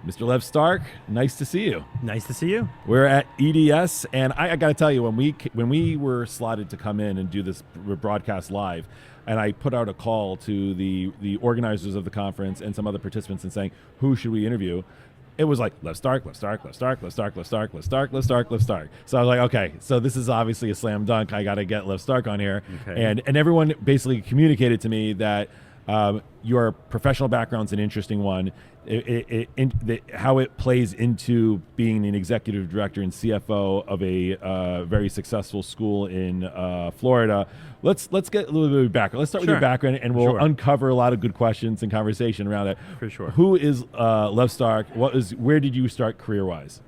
Mr. Lev Stark, nice to see you. Nice to see you. We're at EDS, and I got to tell you, when we were slotted to come in and do this broadcast live, and I put out a call to the organizers of the conference and some other participants and saying, who should we interview? It was like, Lev Stark, Lev Stark, Lev Stark, Lev Stark, Lev Stark, Lev Stark, Lev Stark, Lev Stark. So I was like, okay, so this is obviously a slam dunk. I got to get Lev Stark on here. Okay. And everyone basically communicated to me that your professional background's an interesting one. How it plays into being an executive director and CFO of a very successful school in Florida. Let's get a little bit of background. Let's start with your background, and we'll uncover a lot of good questions and conversation around it. For sure. Who is Lev Stark? Where did you start career-wise?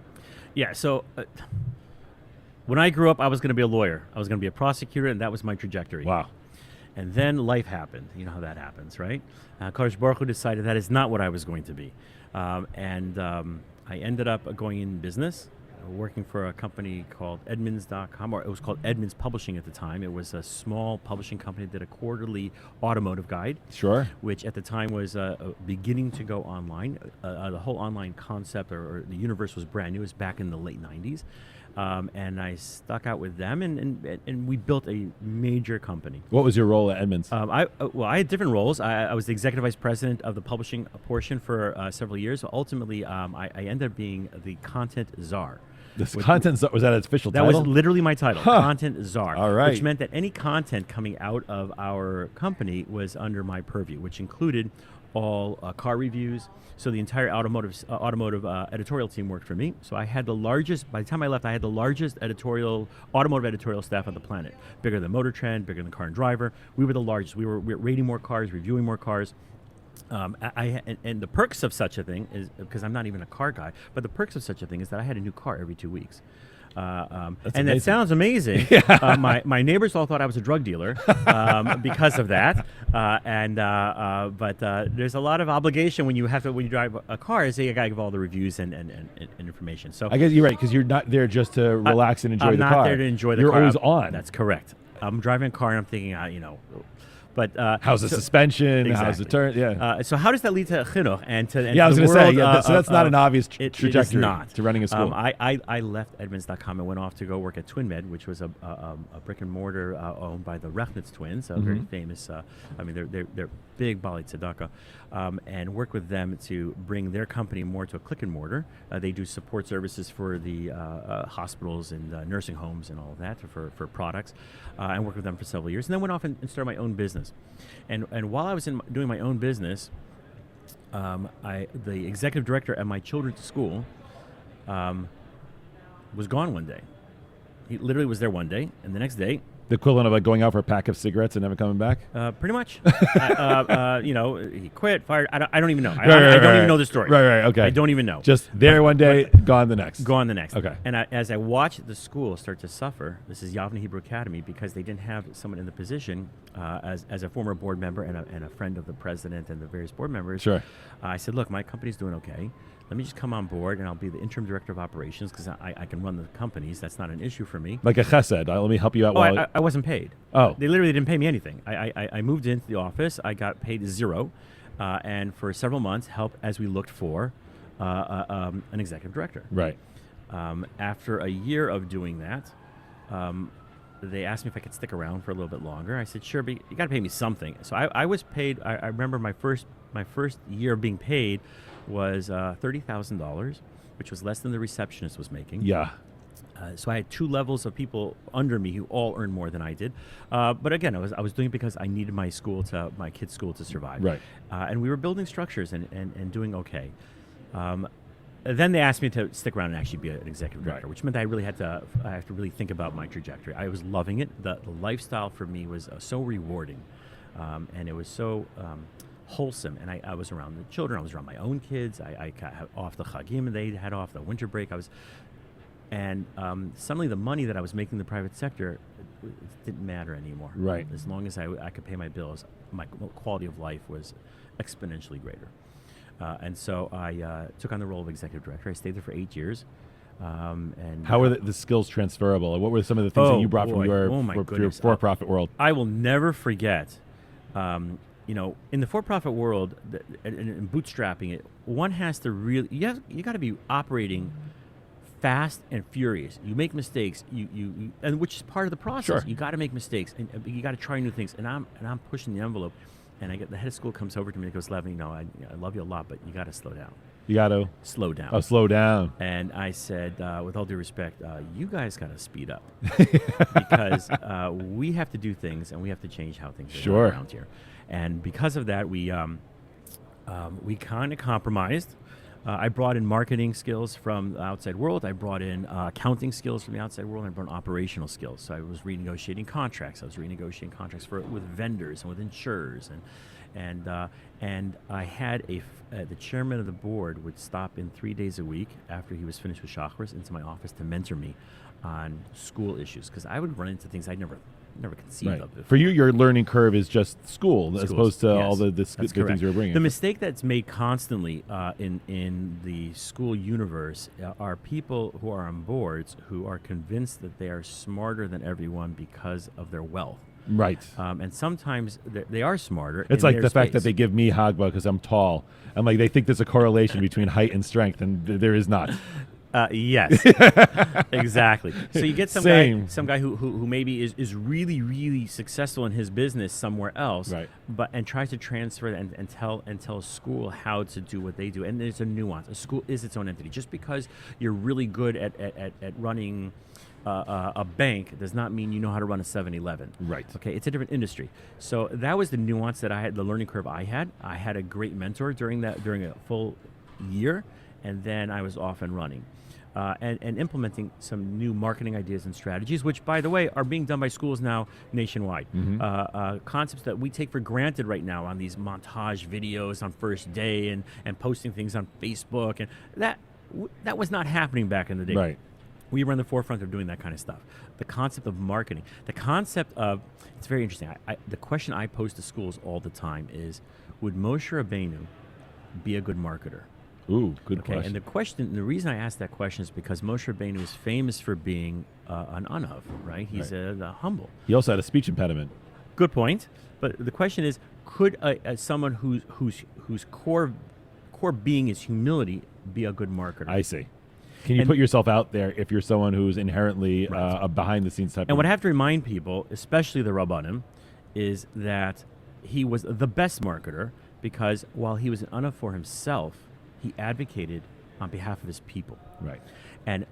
Yeah, so when I grew up, I was going to be a lawyer. I was going to be a prosecutor, and that was my trajectory. Wow. And then life happened. You know how that happens, right? Kodesh Baruch Hu decided that is not what I was going to be. And I ended up going in business, working for a company called Edmunds.com, or it was called Edmunds Publishing at the time. It was a small publishing company that did a quarterly automotive guide. Sure. Which at the time was beginning to go online. The whole online concept or the universe was brand new. It was back in the late 90s. And I stuck out with them, and we built a major company. What was your role at Edmunds? I had different roles. I was the executive vice president of the publishing portion for several years. Ultimately, I ended up being the content czar. Content czar, was that its official title? That was literally my title, content czar. All right. Which meant that any content coming out of our company was under my purview, which included all car reviews. So the entire automotive editorial team worked for me. So I had the largest, by the time I left, I had the largest automotive editorial staff on the planet. Bigger than Motor Trend, bigger than Car and Driver. We were the largest. We were rating more cars, reviewing more cars. And the perks of such a thing is, because I'm not even a car guy, but the perks of such a thing is that I had a new car every 2 weeks. And that sounds amazing. My neighbors all thought I was a drug dealer because of that. But there's a lot of obligation when you drive a car. Is you got to give all the reviews and information. So I guess you're right, because you're not there just to relax and enjoy the car. I'm not there to enjoy the car. You're always on. That's correct. I'm driving a car and I'm thinking, But how's the suspension? Exactly. How's the turn? Yeah. So how does that lead to chinuch and to I was going to say. So that's not an obvious trajectory. trajectory It is not. to running a school. I left Edmunds.com and went off to go work at TwinMed, which was a brick and mortar owned by the Rechnitz twins, very famous. They're big Bali Tzedakah, and worked with them to bring their company more to a click and mortar. They do support services for the hospitals and nursing homes and all of that for products, and worked with them for several years. And then went off and started my own business. And while I was doing my own business, the executive director at my children's school was gone one day. He literally was there one day, and the next day, the equivalent of like going out for a pack of cigarettes and never coming back? Pretty much. He quit, fired. I don't even know. I don't even know the story. Right, okay. I don't even know. Just there one day, gone the next. Gone the next. Okay. And as I watched the school start to suffer, this is Yavne Hebrew Academy, because they didn't have someone in the position as a former board member and a friend of the president and the various board members. Sure. I said, look, my company's doing okay. Let me just come on board, and I'll be the interim director of operations, because I can run the companies. That's not an issue for me. Like a chesed. Let me help you out. I wasn't paid. Oh. They literally didn't pay me anything. I moved into the office. I got paid zero, and for several months helped as we looked for an executive director. Right. After a year of doing that, they asked me if I could stick around for a little bit longer. I said, sure, but you got to pay me something. So I was paid. I remember my first year of being paid was $30,000, which was less than the receptionist was making. Yeah. So I had two levels of people under me who all earned more than I did. But again, I was doing it because I needed my kids' school to survive. Right. And we were building structures and doing okay. Then they asked me to stick around and actually be an executive director, which meant I have to really think about my trajectory. I was loving it. The lifestyle for me was so rewarding, and it was so wholesome. And I was around the children. I was around my own kids. I got off the chagim, and they had off the winter break. And suddenly the money that I was making in the private sector it didn't matter anymore. Right. As long as I could pay my bills, my quality of life was exponentially greater. And so I took on the role of executive director. I stayed there for 8 years. And how were the skills transferable? What were some of the things that you brought from your for-profit world? I will never forget. in the for-profit world, and bootstrapping it, one has to really, you got to be operating fast and furious. You make mistakes, and which is part of the process. Sure. You got to make mistakes, and you got to try new things. And I'm pushing the envelope, and the head of school comes over to me and goes, "Levin, I love you a lot, but you got to slow down. You got to slow down." Oh, slow down. And I said, with all due respect, you guys got to speed up because we have to do things and we have to change how things are Sure. around here. And because of that, we kind of compromised. I brought in marketing skills from the outside world. I brought in accounting skills from the outside world. And I brought in operational skills. So I was renegotiating contracts. I was renegotiating contracts with vendors and with insurers. And I had the chairman of the board would stop in 3 days a week after he was finished with chakras into my office to mentor me on school issues, because I would run into things I'd never conceived of before. For you, your learning curve is just school as opposed to yes, all the that's good correct. things you're bringing. The mistake that's made constantly in the school universe are people who are on boards who are convinced that they are smarter than everyone because of their wealth. Right. And sometimes they are smarter. It's in like their the fact that space. they give me Hagba because I'm tall. I'm like, they think there's a correlation between height and strength, and there is not. Yes, exactly. So you get some guy who maybe is really, really successful in his business somewhere else, Right. and tries to transfer and tell school how to do what they do. And there's a nuance. A school is its own entity. Just because you're really good at running a bank does not mean you know how to run a 7-Eleven. Right. Okay, it's a different industry. So that was the nuance that I had, the learning curve I had. I had a great mentor during a full year, and then I was off and running. And implementing some new marketing ideas and strategies, which, by the way, are being done by schools now nationwide. Mm-hmm. Concepts that we take for granted right now on these montage videos on first day and posting things on Facebook. And that was not happening back in the day. Right. We were on the forefront of doing that kind of stuff. The concept of marketing, the concept of, it's very interesting. The question I pose to schools all the time is, would Moshe Rabbeinu be a good marketer? Ooh, good question. And the reason I ask that question is because Moshe Rabbeinu is famous for being an anav, right? He's a humble. He also had a speech impediment. Good point. But the question is, could someone whose core being is humility be a good marketer? I see. Can you put yourself out there if you're someone who's inherently a behind-the-scenes type? And what I have to remind people, especially the Rabbanim, is that he was the best marketer because while he was an anav for himself, he advocated on behalf of his people. Right. And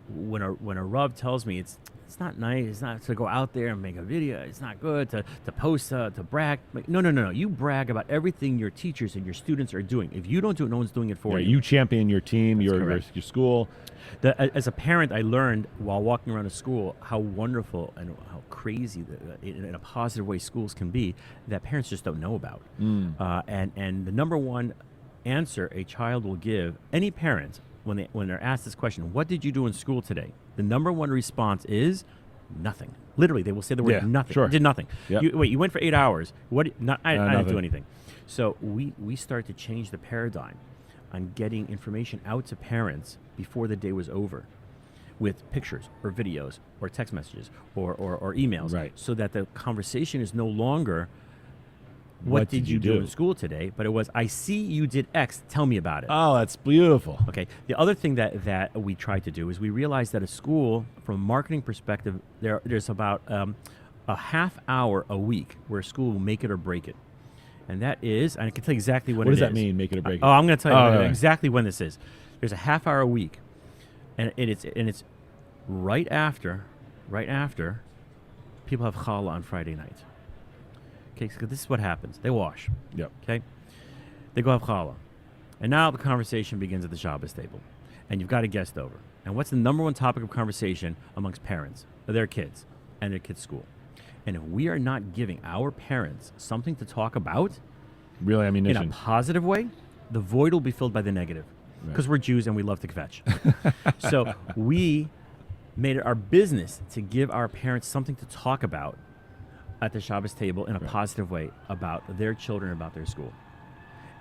when a Rav tells me it's not nice, it's not to go out there and make a video, it's not good to post, to brag. Like, no. You brag about everything your teachers and your students are doing. If you don't do it, no one's doing it for you. You champion your team, your school. As a parent, I learned while walking around a school how wonderful and how crazy, in a positive way, schools can be that parents just don't know about. And the number one answer a child will give, any parent, when they're asked this question, what did you do in school today? The number one response is nothing. Literally, they will say the word nothing. Sure. Did nothing. Yep. You went for 8 hours. I didn't do nothing. anything. So we start to change the paradigm on getting information out to parents before the day was over with pictures or videos or text messages or emails, Right. so that the conversation is no longer, what did you do in school today? But it was, I see you did X, tell me about it. Oh, that's beautiful. Okay. The other thing that we tried to do is we realized that a school, from a marketing perspective, there's about a half hour a week where a school will make it or break it. And that is, and I can tell you exactly when it is. What does that mean, make it or break it? Oh, I'm going to tell you right. exactly when this is. There's a half hour a week, and it's right after people have challah on Friday night. Okay, so this is what happens. They wash. Yep. Okay? They go have challah. And now the conversation begins at the Shabbos table. And you've got a guest over. And what's the number one topic of conversation amongst parents, their kids, and their kids' school? And if we are not giving our parents something to talk about Real ammunition. in a positive way, the void will be filled by the negative. Because we're Jews and we love to kvetch. So we made it our business to give our parents something to talk about at the Shabbos table in a positive way about their children, about their school.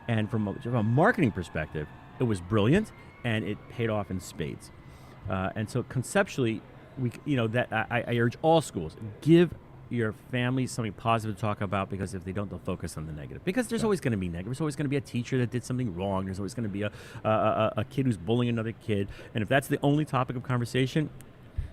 And from a marketing perspective, it was brilliant, and it paid off in spades. And so conceptually, I urge all schools, give your family something positive to talk about, because if they don't, they'll focus on the negative. Because there's always going to be negative. There's always going to be a teacher that did something wrong. There's always going to be a kid who's bullying another kid. And if that's the only topic of conversation,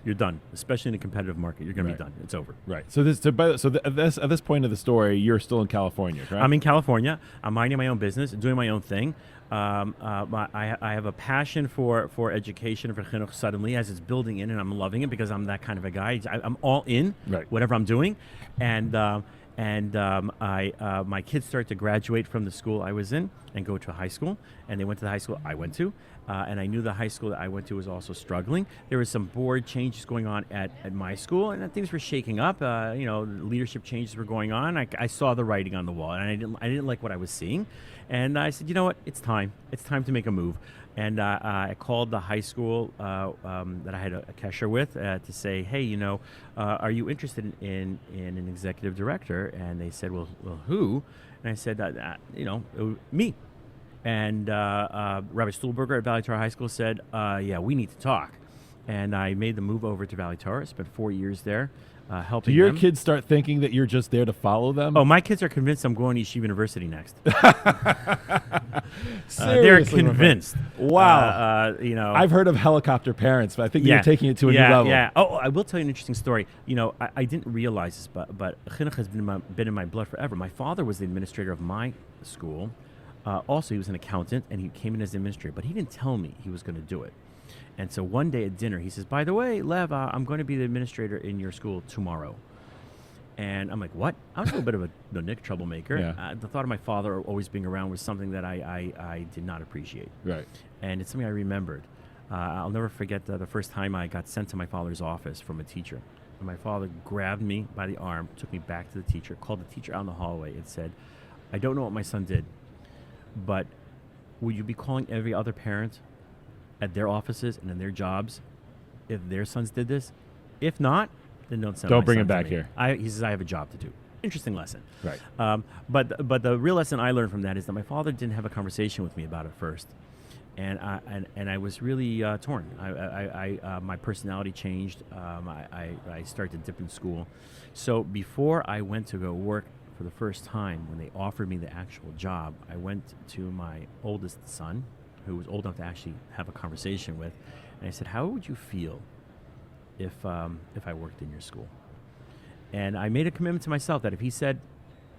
you're done. Especially in a competitive market, you're going to be done. It's over. Right. So at this point of the story, you're still in California, right? I'm in California. I'm minding my own business, doing my own thing. I have a passion for education, for chinuch suddenly, as it's building in, and I'm loving it because I'm that kind of a guy. I'm all in, whatever I'm doing, and my kids start to graduate from the school I was in and go to a high school, and they went to the high school I went to, and I knew the high school that I went to was also struggling. There was some board changes going on at my school, and things were shaking up. Leadership changes were going on. I saw the writing on the wall, and I didn't like what I was seeing. And I said, you know what, it's time. It's time to make a move. And I called the high school that I had a kesher with to say, hey, are you interested in an executive director? And they said, well, who? And I said, me. And Rabbi Stuhlberger at Valley Torah High School said, yeah, we need to talk. And I made the move over to Valley Torah, spent 4 years there. Helping Do your them. kids start thinking that you're just there to follow them? Oh, my kids are convinced I'm going to Yeshiva University next. Seriously, they're convinced. Wow. I've heard of helicopter parents, but I think you're taking it to a new level. Yeah. Oh, I will tell you an interesting story. I didn't realize this, but chinuch has been in my blood forever. My father was the administrator of my school. Also, he was an accountant, and he came in as the administrator, but he didn't tell me he was going to do it. And so one day at dinner, he says, by the way, Lev, I'm going to be the administrator in your school tomorrow. And I'm like, what? I was a little bit of a troublemaker. Yeah. The thought of my father always being around was something that I did not appreciate. Right. And it's something I remembered. I'll never forget the first time I got sent to my father's office from a teacher. And my father grabbed me by the arm, took me back to the teacher, called the teacher out in the hallway and said, I don't know what my son did, but would you be calling every other parent at their offices and in their jobs if their sons did this? If not, then don't send. Don't bring him back here. He says I have a job to do. Interesting lesson. Right. But the real lesson I learned from that is that my father didn't have a conversation with me about it first, and I was really torn. My personality changed. I started to dip in school. So before I went to go work for the first time, when they offered me the actual job, I went to my oldest son, who was old enough to actually have a conversation with, and I said, how would you feel if I worked in your school? And I made a commitment to myself that if he said,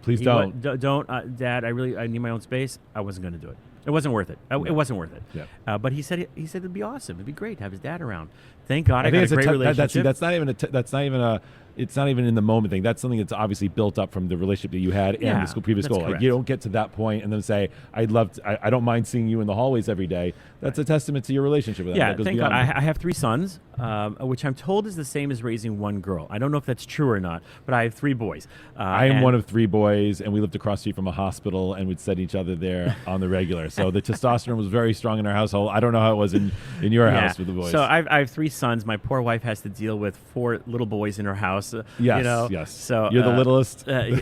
please don't. Dad, I need my own space, I wasn't going to do it. It wasn't worth it. It wasn't worth it. Yeah. But he said it'd be awesome. It'd be great to have his dad around. Thank God I got a great relationship. It's not even in the moment thing. That's something that's obviously built up from the relationship that you had in the previous school. Like, you don't get to that point and then say, I don't mind seeing you in the hallways every day. That's a testament to your relationship with them. Yeah, thank God. I have 3 sons, which I'm told is the same as raising 1 girl. I don't know if that's true or not, but I have 3 boys. I am one of 3 boys, and we lived across the street from a hospital, and we'd send each other there on the regular. So the testosterone was very strong in our household. I don't know how it was in your house with the boys. So I have 3 sons. My poor wife has to deal with 4 little boys in her house. Yes. So you're the littlest. And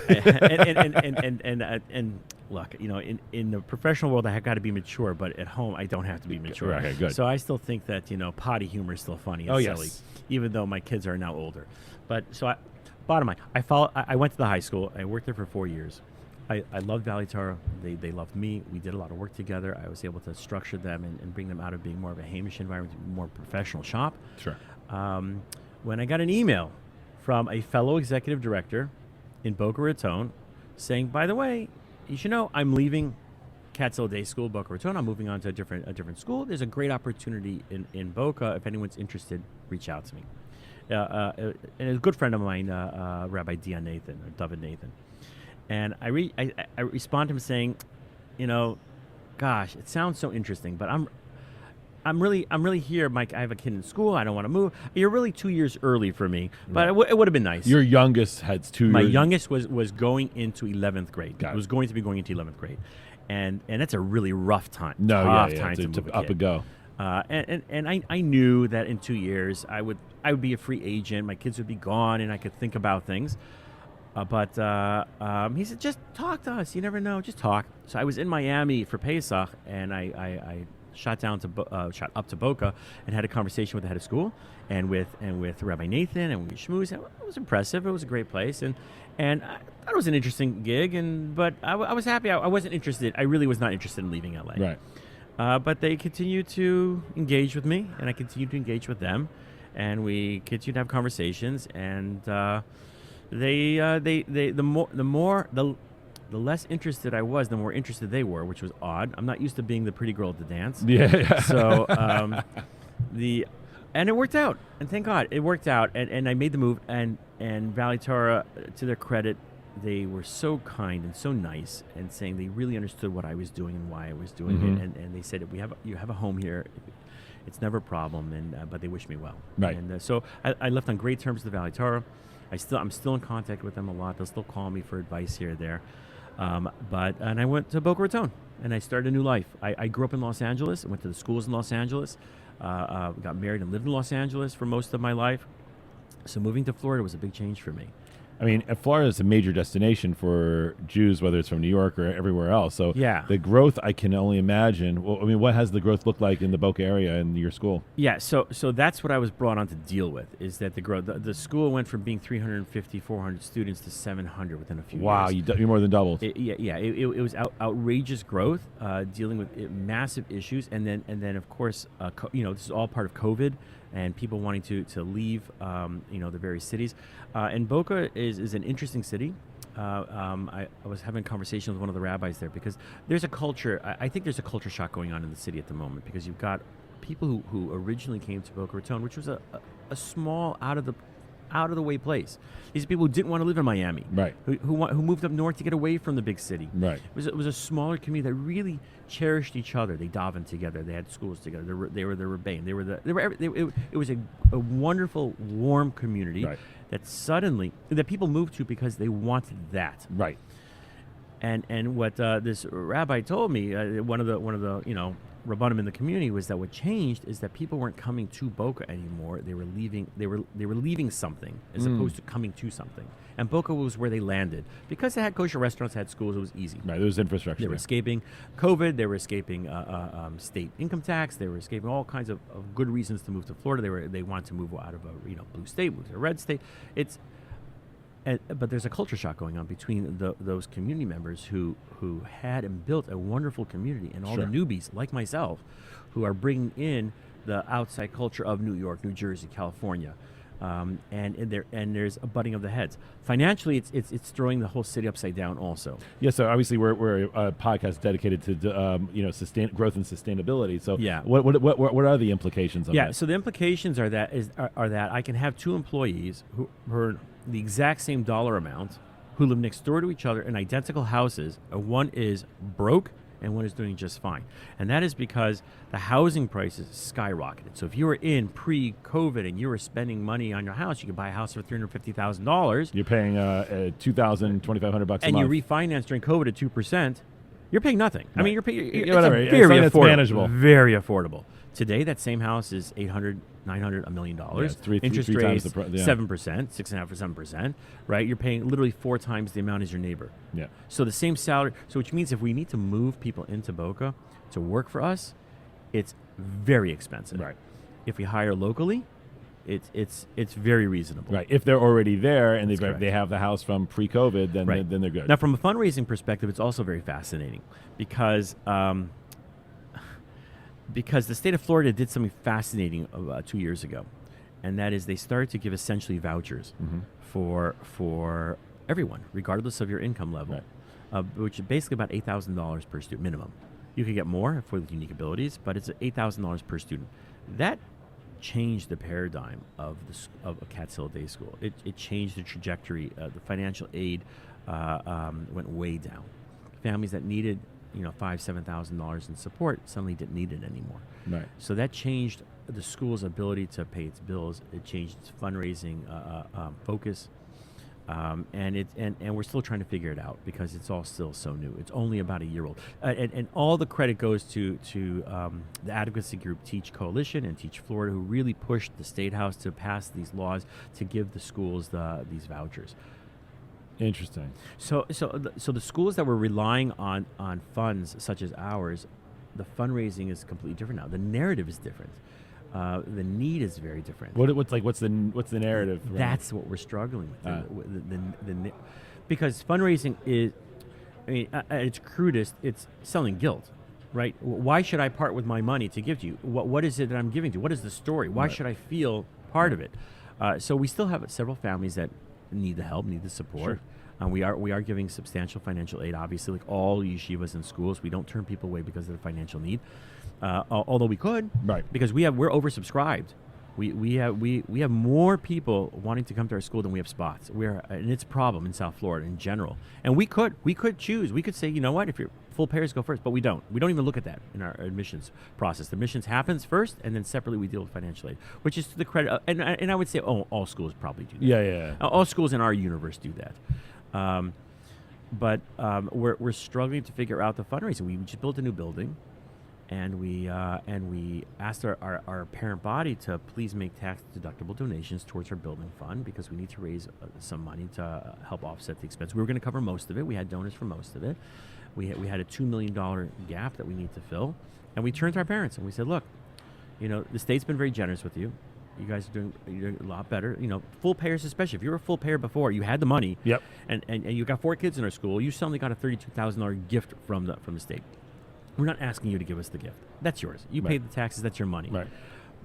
look, in the professional world, I have got to be mature, but at home, I don't have to be mature. Okay, good. So I still think that potty humor is still funny and silly, even though my kids are now older. But bottom line, I went to the high school. I worked there for 4 years. I loved Valley Torah. They loved me. We did a lot of work together. I was able to structure them and bring them out of being more of a Hamish environment to a more professional shop. Sure. When I got an email from a fellow executive director in Boca Raton saying, by the way, you should know I'm leaving Katz Day School, Boca Raton. I'm moving on to a different school. There's a great opportunity in Boca. If anyone's interested, reach out to me. And a good friend of mine, Rabbi David Nathan. And I respond to him saying, gosh, it sounds so interesting, but I'm really here, Mike. I have a kid in school. I don't want to move. You're really 2 years early for me, but it would have been nice. Your youngest had 2 years. My youngest was going into 11th grade. Got it. Was going to be going into 11th grade, and that's a really rough time. Tough time to move a up kid. and go. And I knew that in 2 years I would be a free agent. My kids would be gone, and I could think about things. But he said, just talk to us. You never know. Just talk. So I was in Miami for Pesach, and I shot up to Boca and had a conversation with the head of school and with Rabbi Nathan, and we schmoozed. It was impressive. It was a great place, and I thought it was an interesting gig. But I was happy. I wasn't interested. I really was not interested in leaving LA. Right. But they continued to engage with me, and I continued to engage with them, and we continued to have conversations. And the less interested I was, the more interested they were, which was odd. I'm not used to being the pretty girl at the dance. Yeah. So and it worked out, and thank God it worked out. And I made the move. And Valley Torah, to their credit, they were so kind and so nice, and saying they really understood what I was doing and why I was doing it. And they said, you have a home here. It's never a problem. And but they wished me well. Right. And so I left on great terms with the Valley Torah. I'm still in contact with them a lot. They'll still call me for advice here or there. And I went to Boca Raton, and I started a new life. I grew up in Los Angeles. I went to the schools in Los Angeles. Got married and lived in Los Angeles for most of my life. So moving to Florida was a big change for me. I mean, Florida is a major destination for Jews, whether it's from New York or everywhere else. So yeah. The growth, I can only imagine. Well, I mean, what has the growth looked like in the Boca area in your school? Yeah, so that's what I was brought on to deal with, is that the growth. The school went from being 350, 400 students to 700 within a few years. Wow, you more than doubled. It was outrageous growth, dealing with massive issues, and then of course, this is all part of COVID. And people wanting to leave, the various cities. And Boca is an interesting city. I was having a conversation with one of the rabbis there, because there's a culture. I think there's a culture shock going on in the city at the moment, because you've got people who originally came to Boca Raton, which was a small, out of the way place. These are people who didn't want to live in Miami, right? Who moved up north to get away from the big city, right? It was a smaller community that really cherished each other. They davened together. They had schools together. They were the Rebbein. It was a wonderful, warm community, right, that people moved to because they wanted that, right. And what this rabbi told me, one of the Rabbanim in the community, was that what changed is that people weren't coming to Boca anymore. They were leaving. They were leaving something as opposed to coming to something. And Boca was where they landed, because they had kosher restaurants, had schools. It was easy. Right, there was infrastructure. They were escaping COVID. They were escaping state income tax. They were escaping all kinds of good reasons to move to Florida. They wanted to move out of a blue state, move to a red state. But there's a culture shock going on between those community members who had and built a wonderful community, and all Sure. the newbies like myself, who are bringing in the outside culture of New York, New Jersey, California, and there's a butting of the heads. Financially, it's throwing the whole city upside down. Also, Yeah, so obviously we're a podcast dedicated to growth and sustainability. So yeah. What are the implications of that? Yeah, so the implications are that I can have two employees who earn the exact same dollar amount, who live next door to each other in identical houses. One is broke and one is doing just fine. And that is because the housing prices skyrocketed. So if you were in pre-COVID and you were spending money on your house, you could buy a house for $350,000. You're paying $2,000, $2,500 a month. And you refinanced during COVID at 2%. You're paying nothing. Right. I mean, you're paying. Whatever. It's very It's affordable. manageable. Very affordable. Today, that same house is $800, $900, $1 million. Interest three rates, times the 7%, 6.5% to 7%, right? You're paying literally 4 times the amount as your neighbor. Yeah. So the same salary. So which means if we need to move people into Boca to work for us, it's very expensive. Right. If we hire locally, it's very reasonable. Right. If they're already there and That's correct. they have the house from pre-COVID, then Right. then they're good. Now, from a fundraising perspective, it's also very fascinating because the state of Florida did something fascinating 2 years ago, and that is they started to give essentially vouchers for everyone, regardless of your income level, which is basically about $8,000 per student minimum. You could get more for the unique abilities, but it's $8,000 per student. That changed the paradigm of a Katz Hill Day School. It changed the trajectory. The financial aid went way down. Families that needed $5,000, $7,000 in support suddenly didn't need it anymore. Right. So that changed the school's ability to pay its bills. It changed its fundraising focus, and we're still trying to figure it out because it's all still so new. It's only about a year old, and all the credit goes to the advocacy group Teach Coalition and Teach Florida, who really pushed the State House to pass these laws to give the schools these vouchers. Interesting. So the schools that were relying on funds such as ours the fundraising is completely different now. The narrative is different. The need is very different. What's the narrative? That's what we're struggling with. Because fundraising is, I mean, at its crudest, it's selling guilt, right? Why should I part with my money to give to you? What is it that I'm giving to you? What is the story? Why should I feel part of it? So we still have several families that need the help, need the support. Sure. We are giving substantial financial aid, obviously, like all yeshivas and schools. We don't turn people away because of their financial need, although we could, right? Because we're oversubscribed. We have more people wanting to come to our school than we have spots. And it's a problem in South Florida in general. And we could choose. We could say, you know what, if you're full payers, go first. But we don't. We don't even look at that in our admissions process. The admissions happens first, and then separately we deal with financial aid, which is to the credit. And I would say, all schools probably do that. Yeah. All schools in our universe do that. But we're struggling to figure out the fundraising. We just built a new building. And we asked our parent body to please make tax-deductible donations towards our building fund because we need to raise some money to help offset the expense. We were going to cover most of it. We had donors for most of it. We had a $2 million gap that we need to fill. And we turned to our parents and we said, look, the state's been very generous with you. You guys are doing a lot better. Full payers especially. If you were a full payer before, you had the money. Yep. And you got 4 kids in our school. You suddenly got a $32,000 gift from the state. We're not asking you to give us the gift. That's yours. You paid the taxes. That's your money. Right.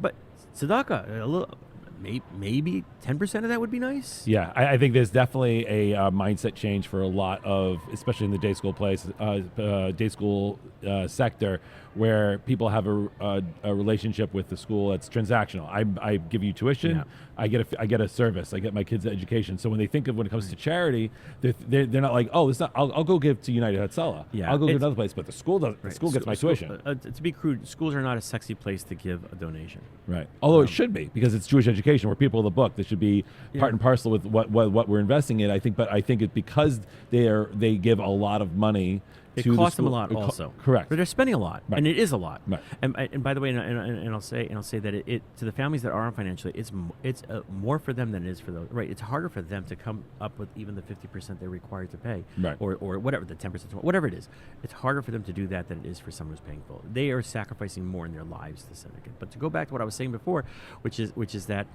But tzedakah, a little, maybe 10% of that would be nice. Yeah, I think there's definitely a mindset change for a lot of, especially in the day school sector, where people have a relationship with the school that's transactional. I give you tuition, I get a service, I get my kids' education. So when they think of when it comes to charity, they're not like, oh, it's not. I'll go give to United Hatzalah. Yeah, I'll go give another place, but the school does. The school gets my tuition. To be crude, schools are not a sexy place to give a donation. Right. Although it should be, because it's Jewish education. We're people of the book. They should be part and parcel with what we're investing in. I think it's because they give a lot of money. It costs them a lot, also. Correct. But they're spending a lot, and it is a lot. Right. And by the way, and I'll say that it to the families that are on financially, it's more for them than it is for those. Right. It's harder for them to come up with even the 50% they're required to pay, right, or whatever, the 10%, whatever it is. It's harder for them to do that than it is for someone who's paying full. They are sacrificing more in their lives to syndicate. But to go back to what I was saying before, which is that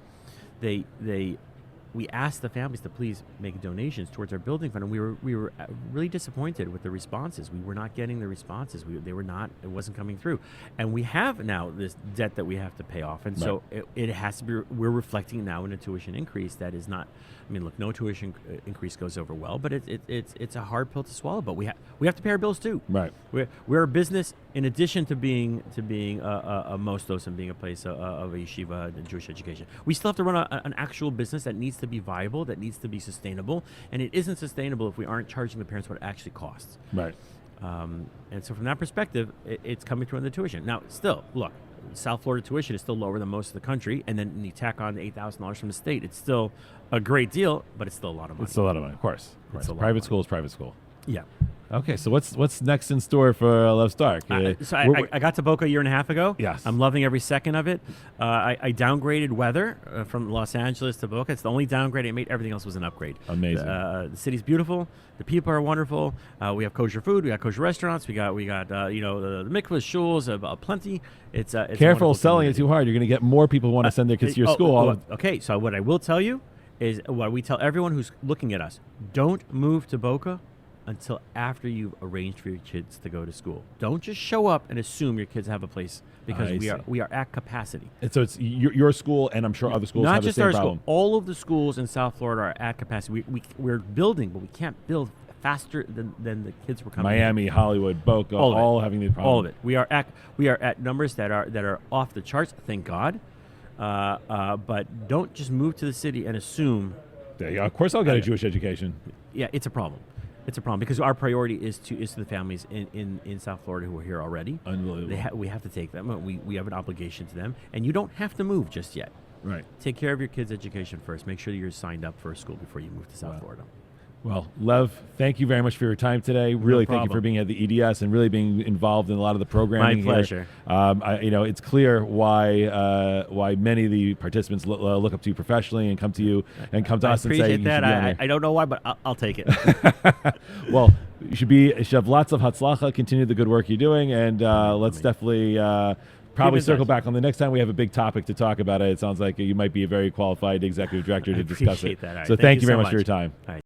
we asked the families to please make donations towards our building fund, and we were really disappointed with the responses. We were not getting the responses. It wasn't coming through. And we have now this debt that we have to pay off. And so it has to be, we're reflecting now in a tuition increase that is not, look, no tuition increase goes over well, but it's a hard pill to swallow. But we have to pay our bills too. Right. We're a business in addition to being a mostos and being a place of a yeshiva and Jewish education. We still have to run an actual business that needs to be viable, that needs to be sustainable, and it isn't sustainable if we aren't charging the parents what it actually costs. Right. And so from that perspective, it's coming through in the tuition. Now, still, look, South Florida tuition is still lower than most of the country, and then you tack on the $8,000 from the state. It's still a great deal, but it's still a lot of money. It's still a lot of money, of course. Private school is private school. Yeah. Okay, so what's next in store for Love Stark? I got to Boca a year and a half ago. Yes. I'm loving every second of it. I downgraded weather from Los Angeles to Boca. It's the only downgrade I made. Everything else was an upgrade. Amazing. The city's beautiful. The people are wonderful. We have kosher food. We got kosher restaurants. We got the mikvahs, shuls, plenty. It's careful selling it too hard. You're going to get more people who want to send their kids to your school. Okay, so what I will tell you is what we tell everyone who's looking at us: don't move to Boca until after you've arranged for your kids to go to school. Don't just show up and assume your kids have a place, because we are at capacity. And so it's your school, and I'm sure other schools Not have just the same our problem. School. All of the schools in South Florida are at capacity. We're building, but we can't build faster than the kids were coming. Miami, Hollywood, Boca, all having these problems. All of it. We are at numbers that are off the charts. Thank God. But don't just move to the city and assume. Yeah, of course I'll get a Jewish education. Yeah, it's a problem. It's a problem because our priority is to the families in South Florida who are here already. Unbelievable. We have to take them. We have an obligation to them, and you don't have to move just yet. Right. Take care of your kids' education first. Make sure you're signed up for a school before you move to South Florida. Well, Lev, thank you very much for your time today. Really, thank you for problem. being at the EDS and really being involved in a lot of the programming. My pleasure. It's clear why many of the participants look up to you professionally and come to you and come to us and say, appreciate you that. should be on here. I don't know why, but I'll take it. Well, you should have lots of hatzlacha, continue the good work you're doing, and let's definitely probably Keep in circle touch. back on the next time we have a big topic to talk about it. It sounds like you might be a very qualified executive director to discuss it. Appreciate that. All right. So Thank thank you you very so much for your much. time. All right.